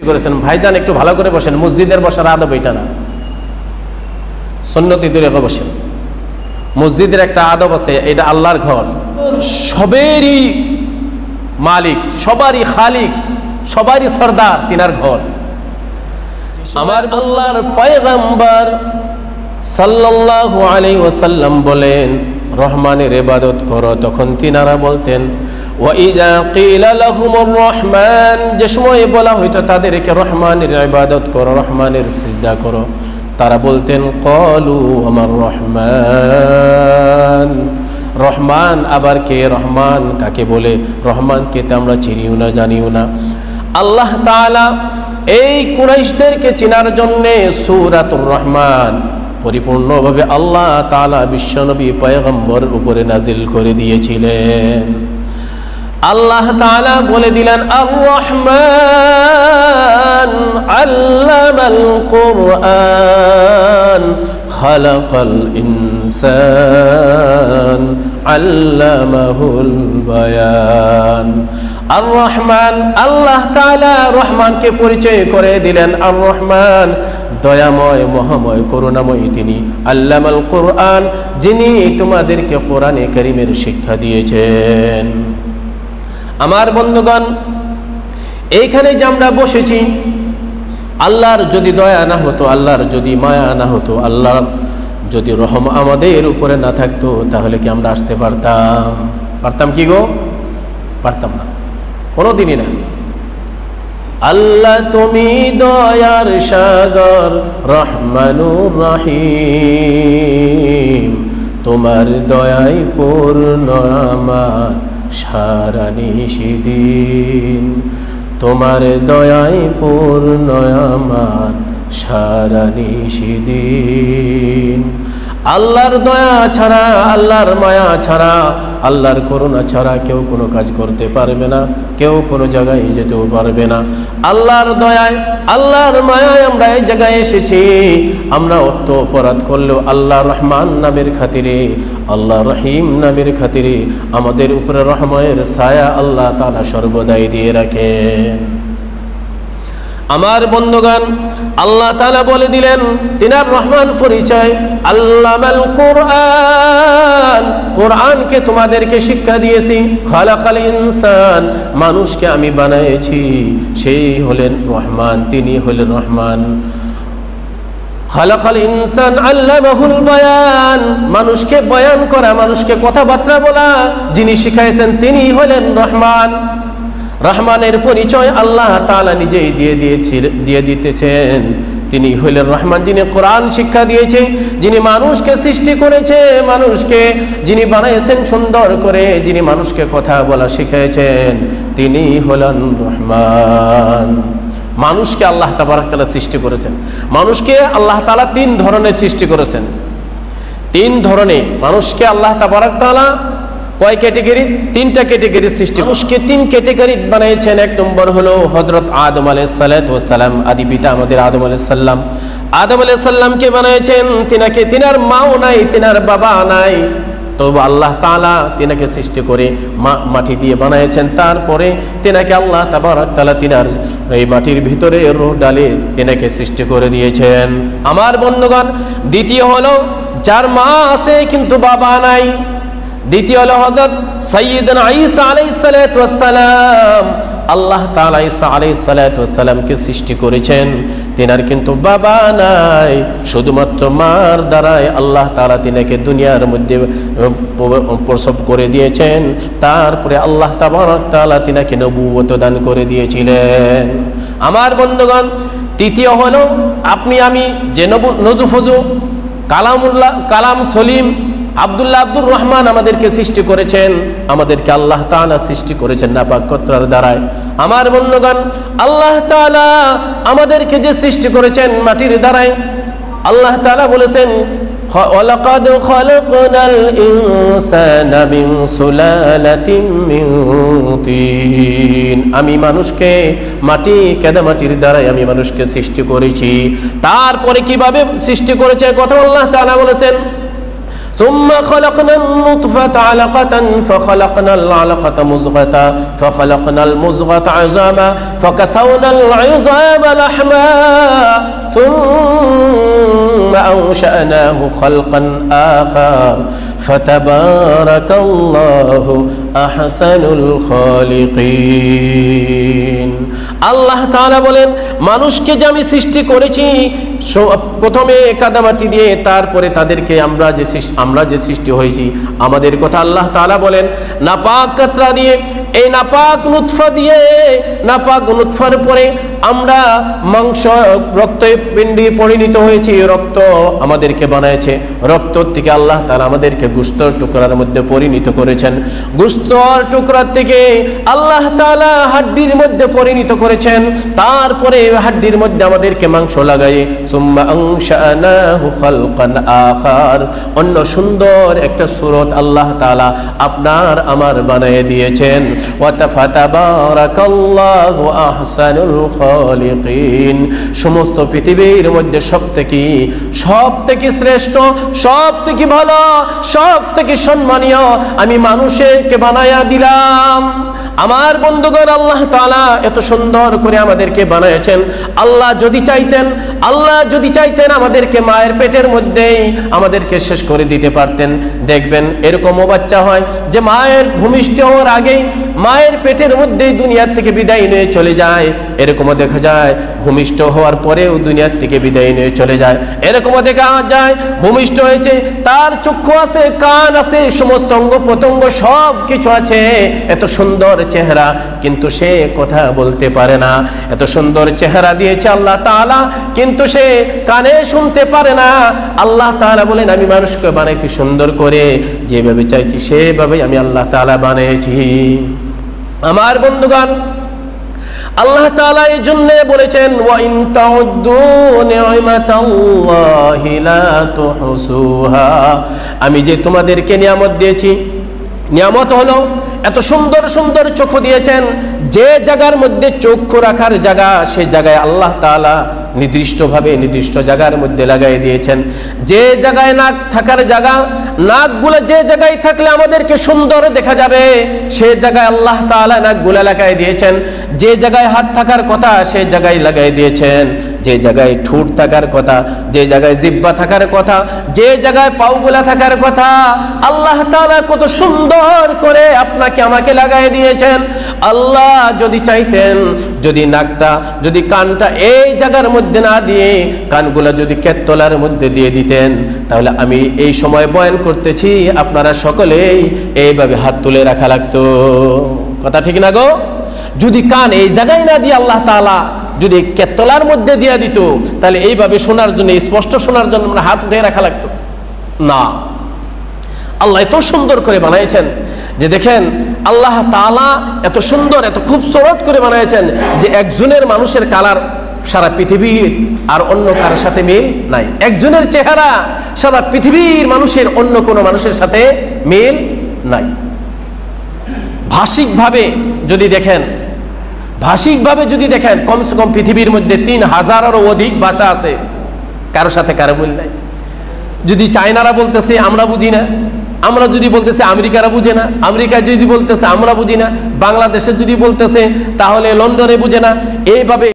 করেছেন। ভাইজান একটু ভালো করে বসেন, মসজিদের বসার আদব এটা না, সুন্নতি দূরে বসেন। মসজিদের একটা আদব আছে, এটা আল্লাহর ঘর, সবেরই মালিক, সবারই খালিক, সবারই সরদার, তিনার ঘর। আমার আল্লাহর পয়গম্বর সাল্লাল্লাহু আলাইহি ওয়াসাল্লাম বলেন, রহমানের ইবাদত করো। তখন তিনারা বলতেন ওয়াইযা কিলা লাহুমুর রহমান, যে সময় বলা হইতো তাদেরকে রহমানের ইবাদত করো, রহমানের সিজদা করো, তারা বলতেন ক্বালু আমার রহমান। রহমান আবার কে? রহমান কাকে বলে? রহমানকে তো আমরা চিনিও না, জানিও না। আল্লাহ তাআলা এই কুরাইশদেরকে চেনার জন্যে সূরাতুর রহমান পরিপূর্ণভাবে আল্লাহ তাআলা বিশ্বনবী পয়গম্বর উপরে নাজিল করে দিয়েছিলেন। আল্লাহ তাআলা বলে দিলেন আর রহমান আল্লামাল কুরআন খালাকাল ইনসান আল্লামাহুল বায়ান। আর রহমান, আল্লাহ তাআলা রহমানকে পরিচয় করে দিলেন আর রহমান, দয়াময়, মহাময়, করুণাময় তিনি। আল্লামাল কুরআন, যিনি তোমাদেরকে কোরআনে কারীমের শিক্ষা দিয়েছেন। আমার বন্ধুগণ, এইখানে যে আমরা বসেছি, আল্লাহর যদি দয়া না হতো, আল্লাহর যদি মায়া না হতো, আল্লাহর যদি রহম আমাদের উপরে না থাকতো, তাহলে কি আমরা আসতে পারতাম? পারতাম কি গো? পারতাম না, কোনোদিনই না। আল্লাহ তুমি দয়ার সাগর, রহমানুর রহিম, তোমার দয়ায় পূর্ণ আমার সারা নিশিদিন, তোমার দয়ায় পূর্ণ আমার সারা নিশিদিন। আল্লাহর দয়া ছাড়া, আল্লাহর মায়া ছাড়া, আল্লাহর করুণা ছাড়া কেউ কোনো কাজ করতে পারবে না, কেউ কোনো জায়গায় যেতেও পারবে না। আল্লাহর দয়ায়, আল্লাহর মায়ায় আমরা এই জায়গায় এসেছি। আমরা অত অপরাধ করলেও আল্লাহ রহমান নামের খাতিরে, আল্লাহ রহিম নামের খাতিরে আমাদের উপরে রহমতের ছায়া আল্লাহ তাআলা সর্বদাই দিয়ে রাখেন। আমার বন্ধুগণ, আল্লাহ তাআলা বলে দিলেন তিনার রহমান পরিচয় আল্লামাল কুরআন, কোরআনকে তোমাদেরকে শিক্ষা দিয়েছি। খালাকাল ইনসান, মানুষকে আমি বানিয়েছি, সেই হলেন রহমান, তিনি হলেন রহমান। খালাকাল ইনসান আল্লামাহুল বায়ান, মানুষকে বয়ান করা, মানুষকে কথাবার্তা বলা যিনি শিখাইছেন তিনি হলেন রহমান। রহমানের পরিচয় আল্লাহ তাআলা নিজেই দিয়ে দিতেছেন। তিনি হলেন রহমান, যিনি কোরআন শিক্ষা দিয়েছে, যিনি মানুষকে সৃষ্টি করেছে, মানুষকে যিনি বানিয়েছেন সুন্দর করে, যিনি মানুষকে কথা বলা শিখিয়েছেন, তিনি হলেন রহমান। মানুষকে আল্লাহ তাবারক তাআলা সৃষ্টি করেছেন। মানুষকে আল্লাহ তাআলা তিন ধরনের সৃষ্টি করেছেন। তিন ধরনের মানুষকে আল্লাহ তাবারক তাআলা কয় ক্যাটেগরি? তিনটা ক্যাটেগরি সৃষ্টি। মানুষকে তিন ক্যাটেগরি বানিয়েছেন। এক নম্বর হলো হযরত আদম আলাইহিস সালাতু ওয়াস সালাম, আদি পিতা আমাদের আদম আলাইহিস সালাম। আদম আলাইহিস সালামকে বানিয়েছেন, তিনাকে, তিনার মাও নাই, তিনার বাবা নাই, তবু আল্লাহ তাআলা তিনাকে সৃষ্টি করে মাটি দিয়ে বানিয়েছেন। তারপরে তিনাকে আল্লাহ তাবারক তাআলা তিনার এই মাটির ভিতরে রূহ ডালে তিনাকে সৃষ্টি করে দিয়েছেন। আমার বন্ধুগণ, দ্বিতীয় হলো যার মা আছে কিন্তু বাবা নাই। দ্বিতীয় হলো হযরত সাইয়্যিদনা ঈসা আলাইহিস সালাতু ওয়াস সালাম। আল্লাহ তাআলা ঈসা আলাইহিস সালাতু ওয়াস সালামকে সৃষ্টি করেছেন, তিনার কিন্তু বাবা নাই, শুধুমাত্র মার দ্বারাই আল্লাহ তাআলা তিনাকে দুনিয়ার মধ্যে প্রসব করে দিয়েছেন। তারপরে আল্লাহ তাবারক তাআলা তিনাকে নবুয়ত দান করে দিয়েছিলেন। আমার বন্ধুগণ, তৃতীয় হলো আপনি আমি যে নজুফজু, কালামুল্লাহ, কালাম সলিম, আব্দুল্লাহ, আব্দুর রহমান আমাদেরকে সৃষ্টি করেছেন। আমাদেরকে আল্লাহ তাআলা সৃষ্টি করেছেন নাপাক কতরার দ্বারায়। আমার বন্ধুগণ, আল্লাহ তাআলা আমাদেরকে যে সৃষ্টি করেছেন মাটির দ্বারায়, আল্লাহ তাআলা বলেছেন ওয়ালাকাদ খালাকনাল ইনসানা মিন সুলালাতিন মিন তিন, আমি মানুষকে মাটি, কাদামাটির দ্বারাই আমি মানুষকে সৃষ্টি করেছি। তারপরে কিভাবে সৃষ্টি করেছে কথা আল্লাহ তাআলা বলেছেন ثم خلقنا النطفة علقة فخلقنا العلقة مضغة فخلقنا المضغة عظاما فكسونا العظام لحما ثم أنشأناه خلقا آخر فتبارك الله أحسن الخالقين আল্লাহ তাআলা বলেন মানুষকে যে আমি সৃষ্টি করেছি প্রথমে কাদামাটি দিয়ে তারপরে তাদেরকে আমরা যে সৃষ্টি হয়েছি আমাদের কথা আল্লাহ তাআলা বলেন নাপাক কাতরা দিয়ে এই নাপাক নুতফা দিয়ে নাপাক নুতফার পরে আমরা মাংস রক্ত পিণ্ডে পরিণত হয়েছি রক্ত আমাদেরকে বানাইছে রক্ত থেকে আল্লাহ তাআলা আমাদেরকে গোশতের টুকরার মধ্যে পরিণত করেছেন গোশতের টুকরা থেকে আল্লাহ তাআলা হাড্ডির মধ্যে পরিণত করেছেন তারপরে হাড্ডির মধ্যে আমাদেরকে মাংস লাগাই সুম্মা আনশানাহু খালকান আখার অন্য সুন্দর একটা সূরত আল্লাহ তাআলা আপনার আমার বানিয়ে দিয়েছেন ওয়া তাবারাকাল্লাহু আহসানুল খালিকিন সমস্ত পৃথিবীর মধ্যে সবথেকে শ্রেষ্ঠ সবথেকে ভালো সবথেকে সম্মানীয় আমি মানুষকে বানায়া দিলাম আমার বন্ধুগণ আল্লাহ তাআলা এত সুন্দর করে আমাদেরকে বানিয়েছেন আল্লাহ যদি চাইতেন আমাদেরকে মায়ের পেটের মধ্যেই আমাদেরকে শেষ করে দিতে পারতেন দেখবেন এরকমও বাচ্চা হয় যে মায়ের ভূমিষ্ঠ হওয়ার আগেই মায়ের পেটের মধ্যেই দুনিয়া থেকে বিদায় নিয়ে চলে যায় এরকমও দেখা যায় ভূমিষ্ঠ হওয়ার পরেও দুনিয়া থেকে বিদায় নিয়ে চলে যায় এরকমও দেখা যায় ভূমিষ্ঠ হয়েছে তার চক্ষু আছে কান আছে সমস্ত অঙ্গ প্রত্যঙ্গ সব কিছু আছে এত সুন্দর চেহারা কিন্তু সে কথা বলতে পারে না এত সুন্দর চেহারা দিয়েছে আল্লাহ তাআলা কিন্তু সে কানে শুনতে পারে না আল্লাহ তাআলা বলেন আমি মানুষকে বানাইছি সুন্দর করে যেভাবে চাইছি সেভাবেই আমি আল্লাহ তাআলা বানিয়েছি আমার বন্ধুগণ আল্লাহ তাআলা এই জন্য বলেছেন ওয়া ইন তাউদ্দু নি'মাতাল্লাহি লা তুহসুহা আমি যে তোমাদেরকে নিয়ামত দিয়েছি নিয়ামত হলো এত সুন্দর সুন্দর চক্ষু দিয়েছেন যে জায়গার মধ্যে চক্ষু রাখার জায়গা সেই জায়গায় আল্লাহ তাআলা নির্দিষ্ট জায়গার মধ্যে লাগাই দিয়েছেন যে জায়গায় নাক থাকার জায়গা নাকগুলো যে জায়গায় থাকলে আমাদেরকে সুন্দর দেখা যাবে সেই জায়গায় আল্লাহ তাআলা নাকগুলো লাগাই দিয়েছেন যে জায়গায় হাত থাকার কথা সেই জায়গায় লাগাই দিয়েছেন যে জায়গায় ঠোঁট থাকার কথা যে জায়গায় জিহ্বা থাকার কথা যে জায়গায় পাগুলা থাকার কথা আল্লাহ তাআলা কত সুন্দর করে আপনাকে আমাকে লাগাই দিয়েছেন আল্লাহ যদি চাইতেন যদি নাকটা যদি কানটা এই জায়গার মধ্যে না দিয়ে কানগুলা যদি কেতলার মধ্যে দিয়ে দিতেন তাহলে আমি এই সময় বয়ান করতেছি আপনারা সকলেই এইভাবে হাত তুলে রাখা লাগতো কথা ঠিক না গো যদি কান এই জায়গায় না দিয়ে আল্লাহ তাআলা যদি কেতলার মধ্যে দিয়ে দিত তাহলে এইভাবে শোনার জন্য স্পষ্ট শোনার জন্য আমরা হাত উঠে রাখা লাগতো না আল্লাহ এত সুন্দর করে বানিয়েছেন যে দেখেন আল্লাহ তাআলা এত সুন্দর এত খুবসুরত করে বানিয়েছেন যে একজনের মানুষের কালার সারা পৃথিবীর আর অন্য কারোর সাথে মিল নাই একজনের চেহারা সারা পৃথিবীর মানুষের অন্য কোনো মানুষের সাথে মিল নাই ভাষিকভাবে যদি দেখেন কমসে কম পৃথিবীর মধ্যে 3000-এরও অধিক ভাষা আছে কারোর সাথে কারো মিল নাই যদি চায়নারা বলতেছে আমরা বুঝি না আমরা যদি বলতেছে আমেরিকারা বুঝে না আমেরিকা যদি বলতেছে আমরা বুঝি না বাংলাদেশে যদি বলতেছে তাহলে লন্ডনে বুঝে না এইভাবে